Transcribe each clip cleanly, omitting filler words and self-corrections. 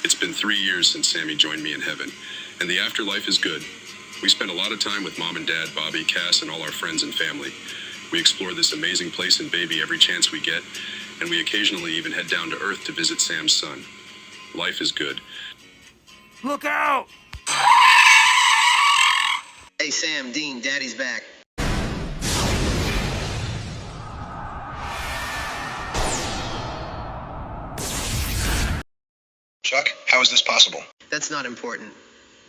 It's been 3 years since Sammy joined me in heaven, and the afterlife is good. We spend a lot of time with Mom and Dad, Bobby, Cass, and all our friends and family. We explore this amazing place in Baby every chance we get, and we occasionally even head down to Earth to visit Sam's son. Life is good. Look out! Hey, Sam, Dean, Daddy's back. Chuck, how is this possible? That's not important.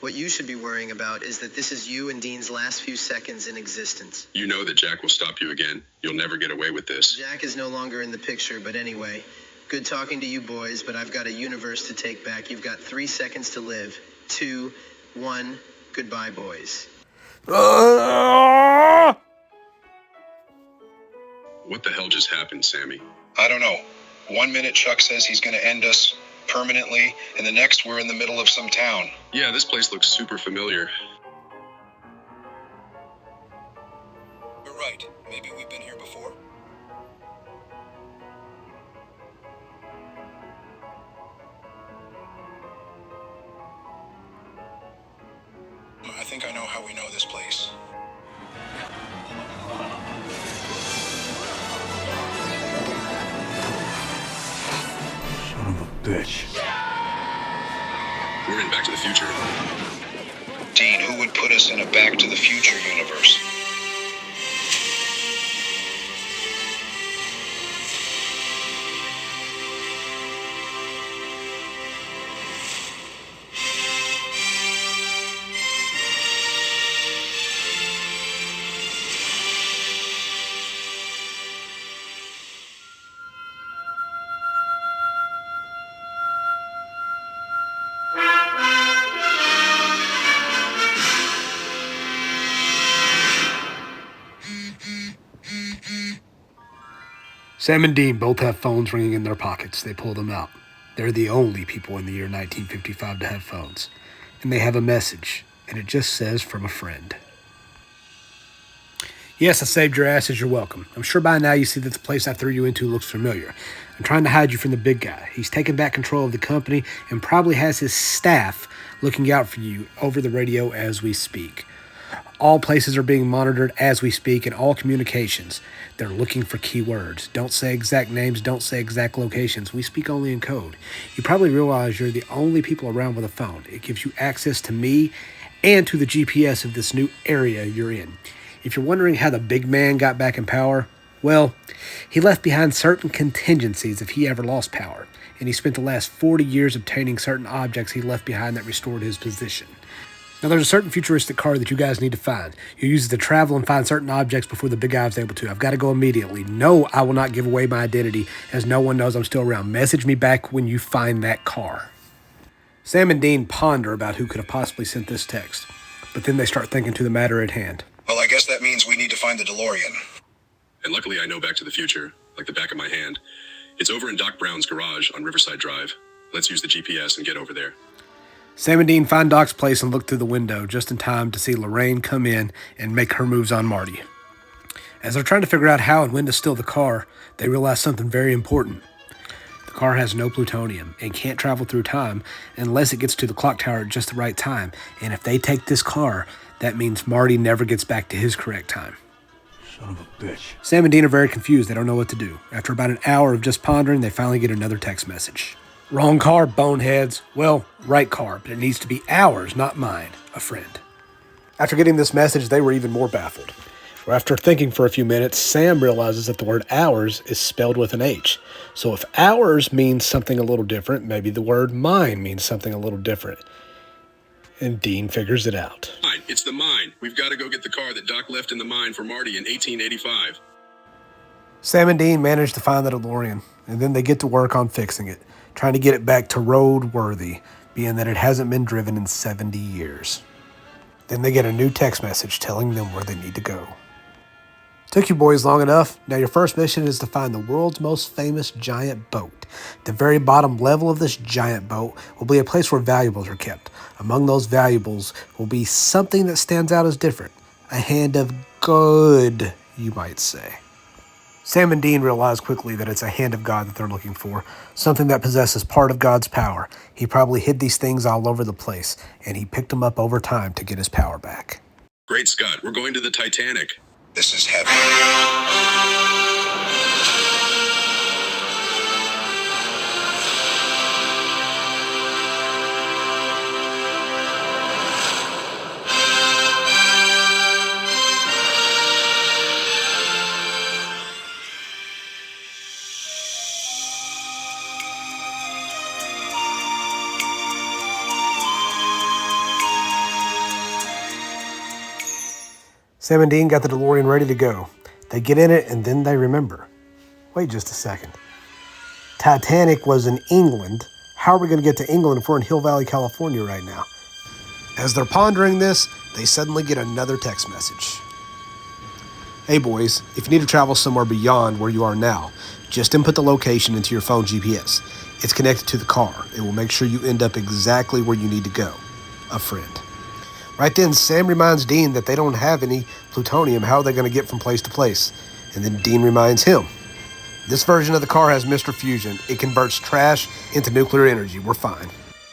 What you should be worrying about is that this is you and Dean's last few seconds in existence. You know that Jack will stop you again. You'll never get away with this. Jack is no longer in the picture, but anyway, good talking to you boys, but I've got a universe to take back. You've got 3 seconds to live. 2, 1, goodbye, boys. What the hell just happened, Sammy? I don't know. 1 minute Chuck says he's going to end us permanently, and the next we're in the middle of some town. Yeah, this place looks super familiar. You're right. Maybe we've been here before. I think I know how we know this place. Son of a bitch. We're in Back to the Future. Dean, who would put us in a Back to the Future universe? Sam and Dean both have phones ringing in their pockets. They pull them out. They're the only people in the year 1955 to have phones. And they have a message, and it just says, from a friend. Yes, I saved your asses. You're welcome. I'm sure by now you see that the place I threw you into looks familiar. I'm trying to hide you from the big guy. He's taken back control of the company and probably has his staff looking out for you over the radio as we speak. All places are being monitored as we speak, and all communications. They're looking for keywords. Don't say exact names. Don't say exact locations. We speak only in code. You probably realize you're the only people around with a phone. It gives you access to me and to the GPS of this new area you're in. If you're wondering how the big man got back in power, well, he left behind certain contingencies if he ever lost power, and he spent the last 40 years obtaining certain objects he left behind that restored his position. Now, there's a certain futuristic car that you guys need to find. You use it to travel and find certain objects before the big guy is able to. I've got to go immediately. No, I will not give away my identity, as no one knows I'm still around. Message me back when you find that car. Sam and Dean ponder about who could have possibly sent this text, but then they start thinking to the matter at hand. Well, I guess that means we need to find the DeLorean. And luckily I know Back to the Future, like the back of my hand. It's over in Doc Brown's garage on Riverside Drive. Let's use the GPS and get over there. Sam and Dean find Doc's place and look through the window just in time to see Lorraine come in and make her moves on Marty. As they're trying to figure out how and when to steal the car, they realize something very important. The car has no plutonium and can't travel through time unless it gets to the clock tower at just the right time. And if they take this car, that means Marty never gets back to his correct time. Son of a bitch. Sam and Dean are very confused. They don't know what to do. After about an hour of just pondering, they finally get another text message. Wrong car, boneheads. Well, right car, but it needs to be ours, not mine, a friend. After getting this message, they were even more baffled. After thinking for a few minutes, Sam realizes that the word ours is spelled with an H. So if ours means something a little different, maybe the word mine means something a little different. And Dean figures it out. Mine. It's the mine. We've got to go get the car that Doc left in the mine for Marty in 1885. Sam and Dean manage to find the DeLorean, and then they get to work on fixing it, trying to get it back to road-worthy, being that it hasn't been driven in 70 years. Then they get a new text message telling them where they need to go. Took you boys long enough. Now your first mission is to find the world's most famous giant boat. The very bottom level of this giant boat will be a place where valuables are kept. Among those valuables will be something that stands out as different. A hand of good, you might say. Sam and Dean realize quickly that it's a hand of God that they're looking for, something that possesses part of God's power. He probably hid these things all over the place, and he picked them up over time to get his power back. Great Scott, we're going to the Titanic. This is heaven. Sam and Dean got the DeLorean ready to go. They get in it, and then they remember. Wait just a second. Titanic was in England. How are we going to get to England if we're in Hill Valley, California right now? As they're pondering this, they suddenly get another text message. Hey boys, if you need to travel somewhere beyond where you are now, just input the location into your phone GPS. It's connected to the car. It will make sure you end up exactly where you need to go. A friend. Right then, Sam reminds Dean that they don't have any plutonium. How are they going to get from place to place? And then Dean reminds him. This version of the car has Mr. Fusion. It converts trash into nuclear energy. We're fine.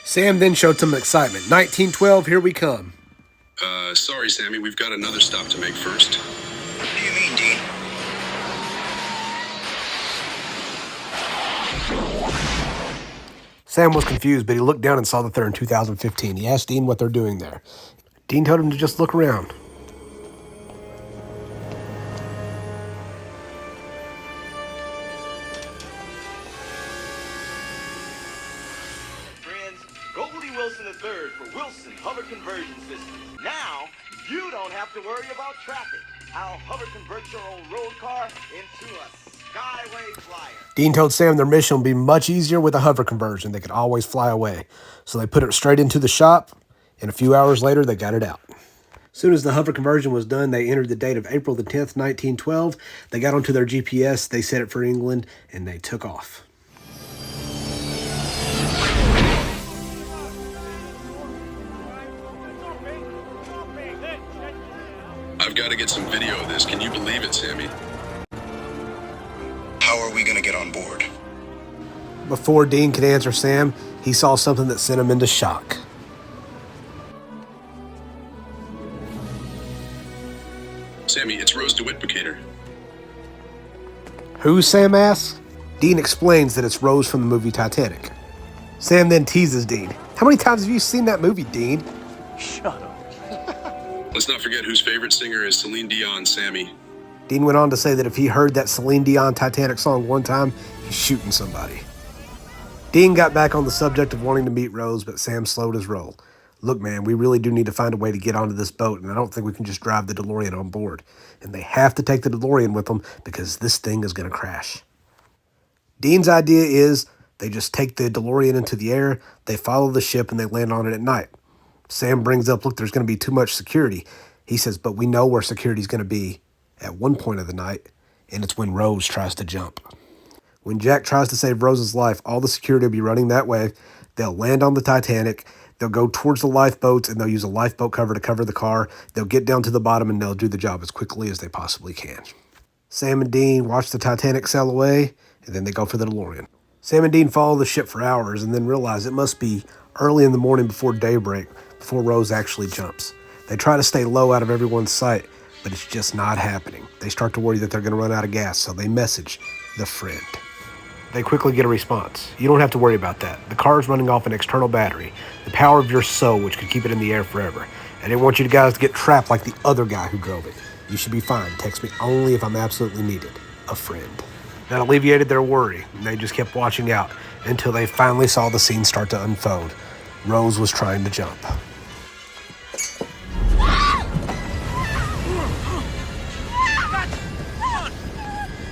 Sam then showed some excitement. 1912, here we come. Sorry, Sammy, we've got another stop to make first. What do you mean, Dean? Sam was confused, but he looked down and saw that they're in 2015. He asked Dean what they're doing there. Dean told him to just look around. Friends, Goldie Wilson III for Wilson Hover Conversion Systems. Now, you don't have to worry about traffic. I'll hover convert your old road car into a skyway flyer. Dean told Sam their mission would be much easier with a hover conversion. They could always fly away. So they put it straight into the shop, and a few hours later, they got it out. As soon as the hover conversion was done, they entered the date of April the 10th, 1912. They got onto their GPS, they set it for England, and they took off. I've got to get some video of this. Can you believe it, Sammy? How are we going to get on board? Before Dean could answer Sam, he saw something that sent him into shock. Sammy, it's Rose DeWitt-Bucator. Who, Sam asks? Dean explains that it's Rose from the movie Titanic. Sam then teases Dean. How many times have you seen that movie, Dean? Shut up. Let's not forget whose favorite singer is Celine Dion, Sammy. Dean went on to say that if he heard that Celine Dion Titanic song one time, he's shooting somebody. Dean got back on the subject of wanting to meet Rose, but Sam slowed his roll. Look, man, we really do need to find a way to get onto this boat, and I don't think we can just drive the DeLorean on board. And they have to take the DeLorean with them because this thing is going to crash. Dean's idea is they just take the DeLorean into the air, they follow the ship, and they land on it at night. Sam brings up, look, there's going to be too much security. He says, but we know where security's going to be at one point of the night, and it's when Rose tries to jump. When Jack tries to save Rose's life, all the security will be running that way. They'll land on the Titanic. They'll go towards the lifeboats, and they'll use a lifeboat cover to cover the car. They'll get down to the bottom, and they'll do the job as quickly as they possibly can. Sam and Dean watch the Titanic sail away, and then they go for the DeLorean. Sam and Dean follow the ship for hours, and then realize it must be early in the morning before daybreak, before Rose actually jumps. They try to stay low out of everyone's sight, but it's just not happening. They start to worry that they're going to run out of gas, so they message the friend. They quickly get a response. You don't have to worry about that. The car is running off an external battery, the power of your soul, which could keep it in the air forever. I didn't want you guys to get trapped like the other guy who drove it. You should be fine. Text me only if I'm absolutely needed. A friend. That alleviated their worry, and they just kept watching out until they finally saw the scene start to unfold. Rose was trying to jump.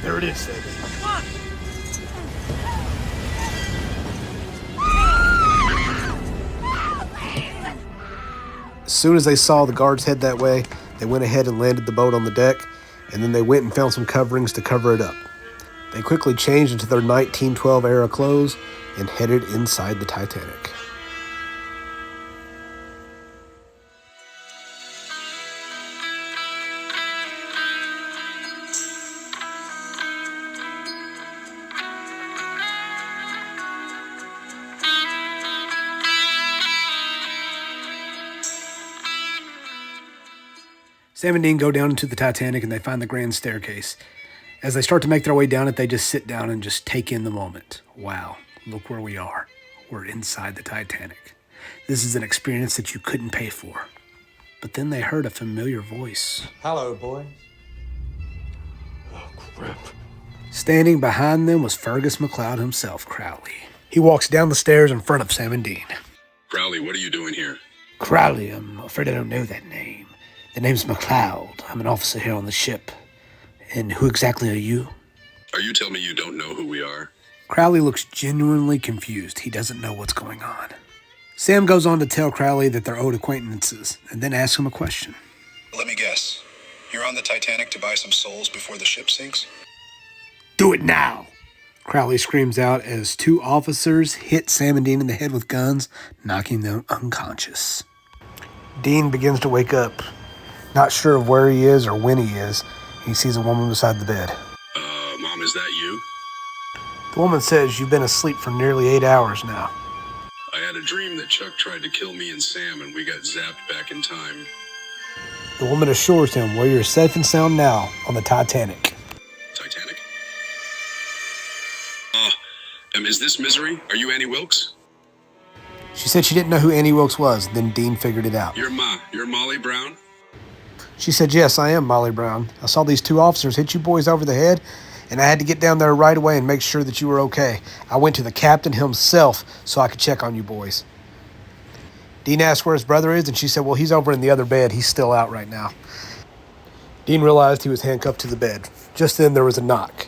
There it is, Sammy. As soon as they saw the guards head that way, they went ahead and landed the boat on the deck, and then they went and found some coverings to cover it up. They quickly changed into their 1912 era clothes and headed inside the Titanic. Sam and Dean go down into the Titanic and they find the grand staircase. As they start to make their way down it, they just sit down and just take in the moment. Wow, look where we are. We're inside the Titanic. This is an experience that you couldn't pay for. But then they heard a familiar voice. Hello, boys. Oh, crap. Standing behind them was Fergus McLeod himself, Crowley. He walks down the stairs in front of Sam and Dean. Crowley, what are you doing here? Crowley, I'm afraid I don't know that name. The name's McLeod. I'm an officer here on the ship. And who exactly are you? Are you telling me you don't know who we are? Crowley looks genuinely confused. He doesn't know what's going on. Sam goes on to tell Crowley that they're old acquaintances, and then asks him a question. Let me guess. You're on the Titanic to buy some souls before the ship sinks? Do it now! Crowley screams out as two officers hit Sam and Dean in the head with guns, knocking them unconscious. Dean begins to wake up, not sure of where he is or when he is. He sees a woman beside the bed. Mom, is that you? The woman says, "You've been asleep for nearly 8 hours now." I had a dream that Chuck tried to kill me and Sam, and we got zapped back in time. The woman assures him, "Well, you're safe and sound now on the Titanic." Titanic? Is this Misery? Are you Annie Wilkes? She said she didn't know who Annie Wilkes was. Then Dean figured it out. You're Molly Brown? She said, "Yes, I am Molly Brown. I saw these two officers hit you boys over the head, and I had to get down there right away and make sure that you were okay. I went to the captain himself so I could check on you boys." Dean asked where his brother is, and she said, "Well, he's over in the other bed. He's still out right now." Dean realized he was handcuffed to the bed. Just then, there was a knock.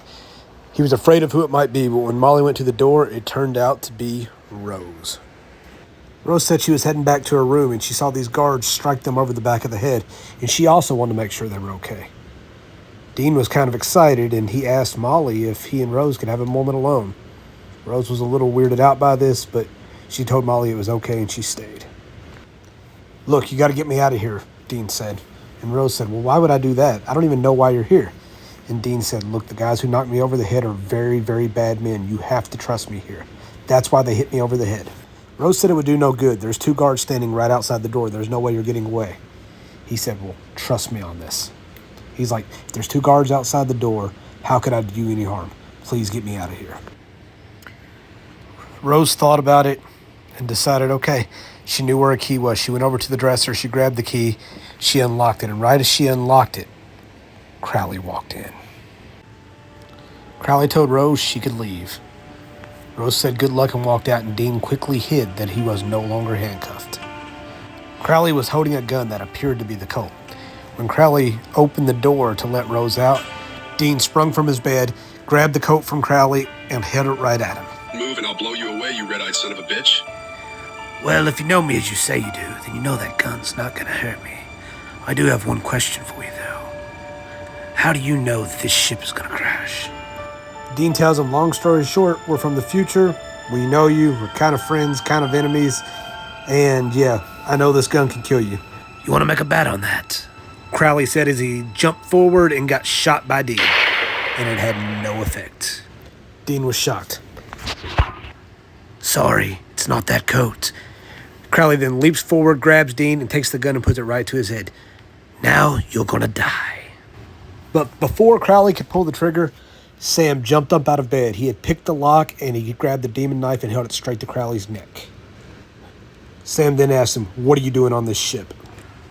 He was afraid of who it might be, but when Molly went to the door, it turned out to be Rose. Rose said she was heading back to her room, and she saw these guards strike them over the back of the head, and she also wanted to make sure they were okay. Dean was kind of excited, and he asked Molly if he and Rose could have a moment alone. Rose was a little weirded out by this, but she told Molly it was okay, and she stayed. "Look, you got to get me out of here," Dean said. And Rose said, "Well, why would I do that? I don't even know why you're here." And Dean said, "Look, the guys who knocked me over the head are very, very bad men. You have to trust me here. That's why they hit me over the head." Rose said it would do no good. There's two guards standing right outside the door. There's no way you're getting away. He said, "Well, trust me on this." He's like, "If there's two guards outside the door, how could I do you any harm? Please get me out of here." Rose thought about it and decided, okay. She knew where a key was. She went over to the dresser. She grabbed the key. She unlocked it. And right as she unlocked it, Crowley walked in. Crowley told Rose she could leave. Rose said good luck and walked out, and Dean quickly hid that he was no longer handcuffed. Crowley was holding a gun that appeared to be the Colt. When Crowley opened the door to let Rose out, Dean sprung from his bed, grabbed the coat from Crowley, and held it right at him. Move and I'll blow you away, you red-eyed son of a bitch. "Well, if you know me as you say you do, then you know that gun's not going to hurt me. I do have one question for you, though. How do you know that this ship is going to crash?" Dean tells him, long story short, we're from the future. We know you. We're kind of friends, kind of enemies. And yeah, I know this gun can kill you. "You want to make a bet on that?" Crowley said as he jumped forward and got shot by Dean. And it had no effect. Dean was shocked. "Sorry, it's not that coat." Crowley then leaps forward, grabs Dean, and takes the gun and puts it right to his head. "Now you're gonna die." But before Crowley could pull the trigger, Sam jumped up out of bed. He had picked the lock, and he grabbed the demon knife and held it straight to Crowley's neck. Sam then asked him, "What are you doing on this ship?"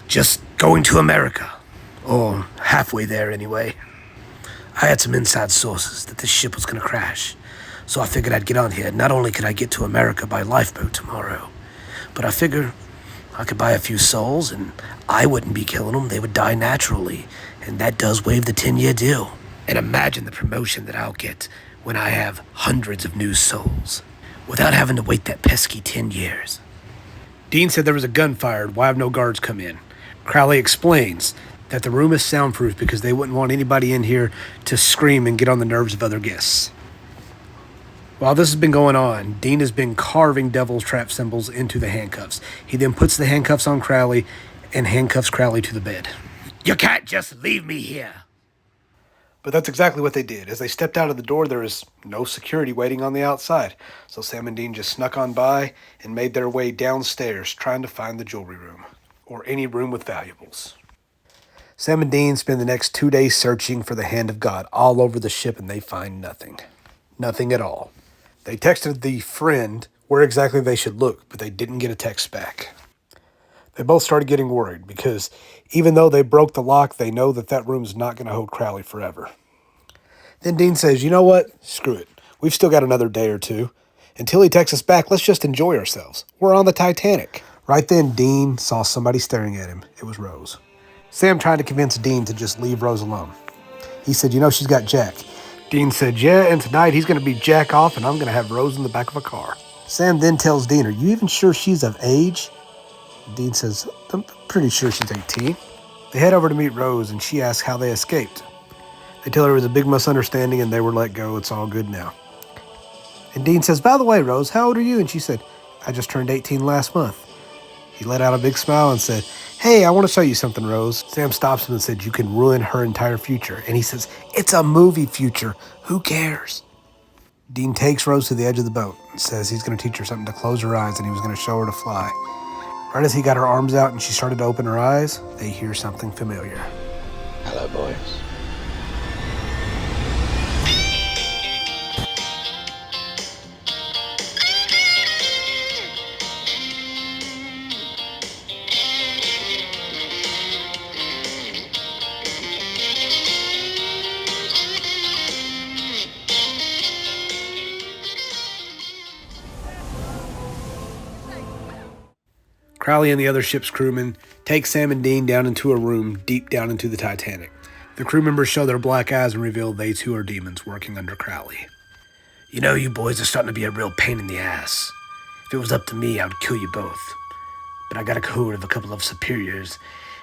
"Just going to America. Or halfway there, anyway. I had some inside sources that this ship was going to crash. So I figured I'd get on here. Not only could I get to America by lifeboat tomorrow, but I figured I could buy a few souls, and I wouldn't be killing them. They would die naturally, and that does waive the 10-year deal. And imagine the promotion that I'll get when I have hundreds of new souls, without having to wait that pesky 10 years. Dean said there was a gun fired. Why have no guards come in? Crowley explains that the room is soundproof because they wouldn't want anybody in here to scream and get on the nerves of other guests. While this has been going on, Dean has been carving devil's trap symbols into the handcuffs. He then puts the handcuffs on Crowley and handcuffs Crowley to the bed. "You can't just leave me here." But that's exactly what they did. As they stepped out of the door, there was no security waiting on the outside. So Sam and Dean just snuck on by and made their way downstairs, trying to find the jewelry room, or any room with valuables. Sam and Dean spend the next 2 days searching for the hand of God all over the ship, and they find nothing. Nothing at all. They texted the friend where exactly they should look, but they didn't get a text back. They both started getting worried because even though they broke the lock, they know that that room's not going to hold Crowley forever. Then Dean says, you know what? Screw it. We've still got another day or two. Until he texts us back, let's just enjoy ourselves. We're on the Titanic. Right then, Dean saw somebody staring at him. It was Rose. Sam tried to convince Dean to just leave Rose alone. He said, you know, she's got Jack. Dean said, yeah, and tonight he's going to be Jack off and I'm going to have Rose in the back of a car. Sam then tells Dean, are you even sure she's of age? Dean says, I'm pretty sure she's 18. They head over to meet Rose and she asks how they escaped. They tell her it was a big misunderstanding and they were let go. It's all good now. And Dean says, by the way, Rose, how old are you? And she said, I just turned 18 last month. He let out a big smile and said, hey, I want to show you something, Rose. Sam stops him and said, you can ruin her entire future. And he says, it's a movie future. Who cares? Dean takes Rose to the edge of the boat and says he's going to teach her something to close her eyes and he was going to show her to fly. Right as he got her arms out and she started to open her eyes, they hear something familiar. Hello, boys. Crowley and the other ship's crewmen take Sam and Dean down into a room deep down into the Titanic. The crew members show their black eyes and reveal they too are demons working under Crowley. You know, you boys are starting to be a real pain in the ass. If it was up to me, I would kill you both. But I got a code of a couple of superiors,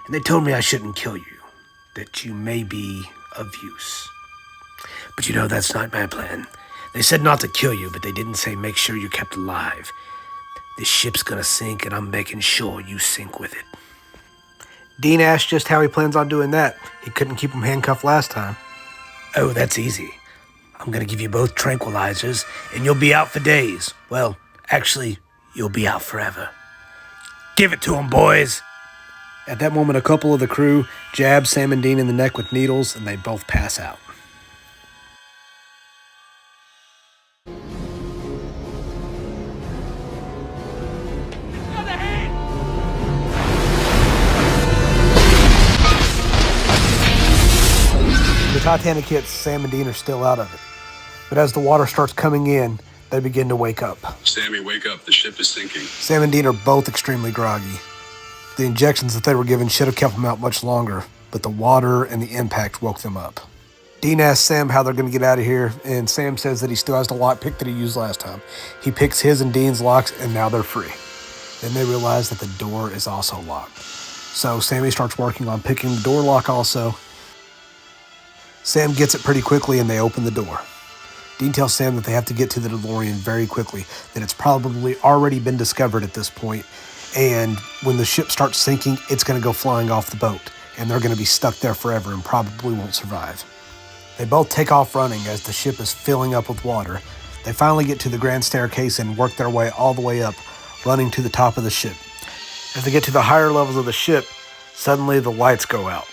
and they told me I shouldn't kill you, that you may be of use. But you know, that's not my plan. They said not to kill you, but they didn't say make sure you're kept alive. This ship's gonna sink, and I'm making sure you sink with it. Dean asked just how he plans on doing that. He couldn't keep him handcuffed last time. Oh, that's easy. I'm gonna give you both tranquilizers, and you'll be out for days. Well, actually, you'll be out forever. Give it to him, boys! At that moment, a couple of the crew jab Sam and Dean in the neck with needles, and they both pass out. The Titanic hits, Sam and Dean are still out of it. But as the water starts coming in, they begin to wake up. Sammy, wake up. The ship is sinking. Sam and Dean are both extremely groggy. The injections that they were given should have kept them out much longer, but the water and the impact woke them up. Dean asks Sam how they're going to get out of here, and Sam says that he still has the lock pick that he used last time. He picks his and Dean's locks, and now they're free. Then they realize that the door is also locked. So Sammy starts working on picking the door lock also. Sam gets it pretty quickly, and they open the door. Dean tells Sam that they have to get to the DeLorean very quickly, that it's probably already been discovered at this point, and when the ship starts sinking, it's going to go flying off the boat, and they're going to be stuck there forever and probably won't survive. They both take off running as the ship is filling up with water. They finally get to the grand staircase and work their way all the way up, running to the top of the ship. As they get to the higher levels of the ship, suddenly the lights go out.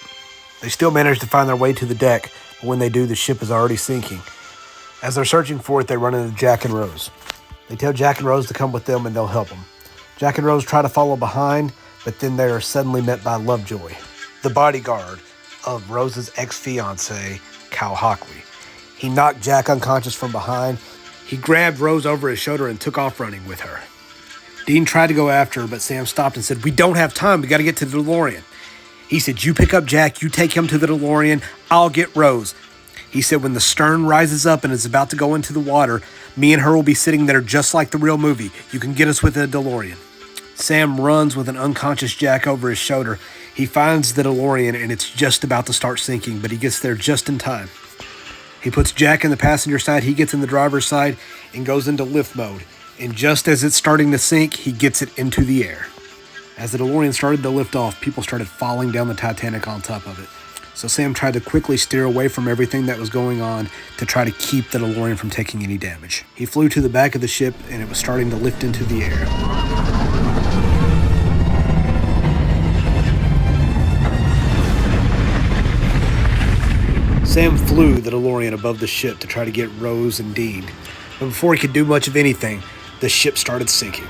They still manage to find their way to the deck, but when they do, the ship is already sinking. As they're searching for it, they run into Jack and Rose. They tell Jack and Rose to come with them and they'll help them. Jack and Rose try to follow behind, but then they are suddenly met by Lovejoy, the bodyguard of Rose's ex-fiancé, Cal Hockley. He knocked Jack unconscious from behind. He grabbed Rose over his shoulder and took off running with her. Dean tried to go after her, but Sam stopped and said, we don't have time. We got to get to the DeLorean. He said, you pick up Jack, you take him to the DeLorean, I'll get Rose. He said, when the stern rises up and is about to go into the water, me and her will be sitting there just like the real movie. You can get us with a DeLorean. Sam runs with an unconscious Jack over his shoulder. He finds the DeLorean and it's just about to start sinking, but he gets there just in time. He puts Jack in the passenger side, he gets in the driver's side and goes into lift mode. And just as it's starting to sink, he gets it into the air. As the DeLorean started to lift off, people started falling down the Titanic on top of it. So Sam tried to quickly steer away from everything that was going on to try to keep the DeLorean from taking any damage. He flew to the back of the ship and it was starting to lift into the air. Sam flew the DeLorean above the ship to try to get Rose and Dean, but before he could do much of anything, the ship started sinking.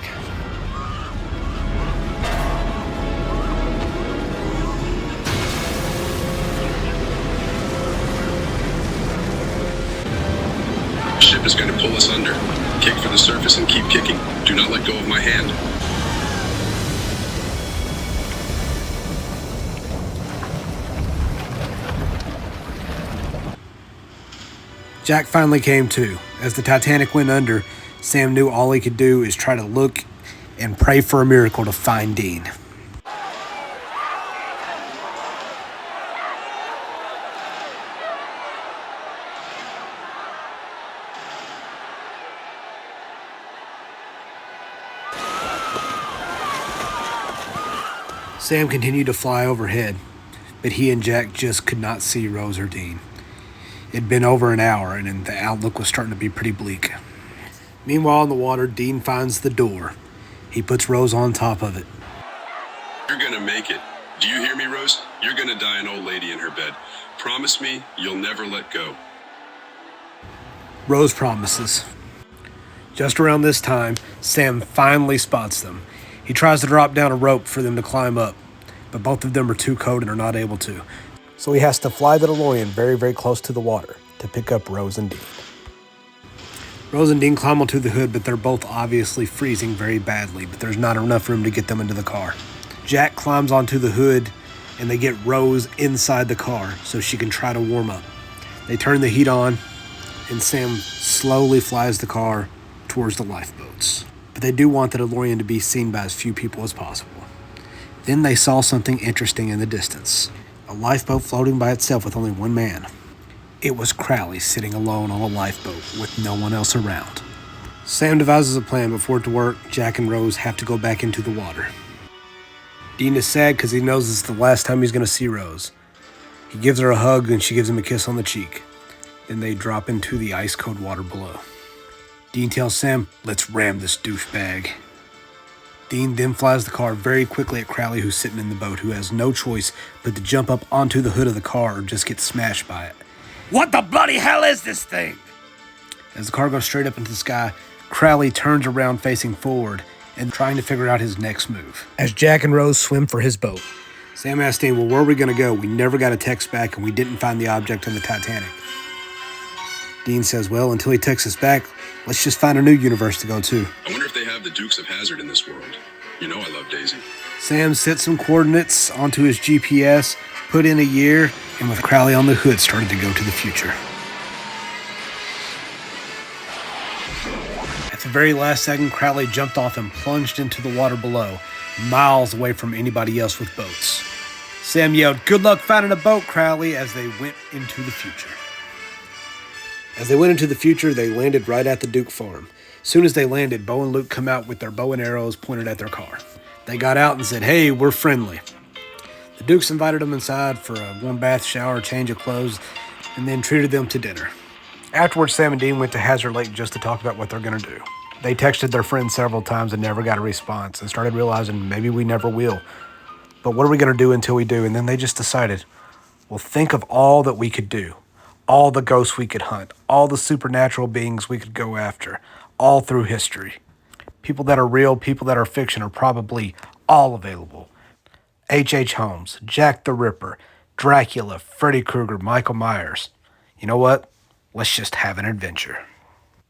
The ship is going to pull us under. Kick for the surface and keep kicking. Do not let go of my hand. Jack finally came to. As the Titanic went under, Sam knew all he could do is try to look and pray for a miracle to find Dean. Sam continued to fly overhead, but he and Jack just could not see Rose or Dean. It'd been over an hour, and the outlook was starting to be pretty bleak. Meanwhile, in the water, Dean finds the door. He puts Rose on top of it. You're gonna make it. Do you hear me, Rose? You're gonna die an old lady in her bed. Promise me you'll never let go. Rose promises. Just around this time, Sam finally spots them. He tries to drop down a rope for them to climb up, but both of them are too cold and are not able to. So he has to fly the DeLorean very, very close to the water to pick up Rose and Dean. Rose and Dean climb onto the hood, but they're both obviously freezing very badly, but there's not enough room to get them into the car. Jack climbs onto the hood, and they get Rose inside the car so she can try to warm up. They turn the heat on, and Sam slowly flies the car towards the lifeboats. But they do want the DeLorean to be seen by as few people as possible. Then they saw something interesting in the distance. A lifeboat floating by itself with only one man. It was Crowley sitting alone on a lifeboat with no one else around. Sam devises a plan, but for it to work, Jack and Rose have to go back into the water. Dean is sad because he knows this is the last time he's going to see Rose. He gives her a hug and she gives him a kiss on the cheek. Then they drop into the ice-cold water below. Dean tells Sam, "Let's ram this douchebag." Dean then flies the car very quickly at Crowley, who's sitting in the boat, who has no choice but to jump up onto the hood of the car or just get smashed by it. "What the bloody hell is this thing?" As the car goes straight up into the sky, Crowley turns around facing forward and trying to figure out his next move. As Jack and Rose swim for his boat, Sam asks Dean, "Well, where are we going to go? We never got a text back and we didn't find the object on the Titanic." Dean says, "Well, until he texts us back, let's just find a new universe to go to." I wonder if they have the Dukes of Hazzard in this world. You know I love Daisy. Sam set some coordinates onto his GPS, put in a year, and with Crowley on the hood, started to go to the future. At the very last second, Crowley jumped off and plunged into the water below, miles away from anybody else with boats. Sam yelled, "Good luck finding a boat, Crowley," as they went into the future. As they went into the future, they landed right at the Duke farm. As soon as they landed, Bo and Luke come out with their bow and arrows pointed at their car. They got out and said, "Hey, we're friendly." The Dukes invited them inside for a warm bath, shower, change of clothes, and then treated them to dinner. Afterwards, Sam and Dean went to Hazard Lake just to talk about what they're going to do. They texted their friends several times and never got a response and started realizing maybe we never will. But what are we going to do until we do? And then they just decided, well, think of all that we could do. All the ghosts we could hunt, all the supernatural beings we could go after, all through history. People that are real, people that are fiction are probably all available. H.H. Holmes, Jack the Ripper, Dracula, Freddy Krueger, Michael Myers. You know what? Let's just have an adventure.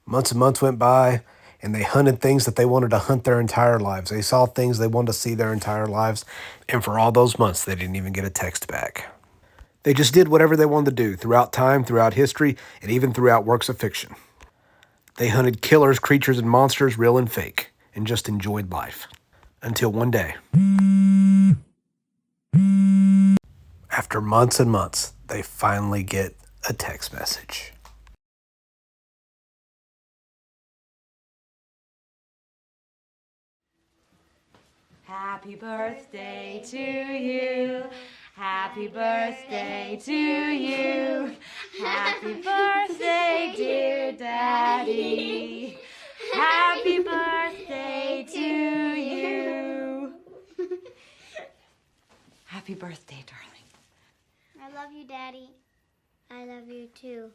Months and months went by, and they hunted things that they wanted to hunt their entire lives. They saw things they wanted to see their entire lives, and for all those months, they didn't even get a text back. They just did whatever they wanted to do throughout time, throughout history, and even throughout works of fiction. They hunted killers, creatures, and monsters, real and fake, and just enjoyed life. Until one day, after months and months, they finally get a text message. Happy birthday to you. Happy birthday to you. Happy birthday, dear Daddy. Happy birthday to you. Happy birthday, darling. I love you, Daddy. I love you too.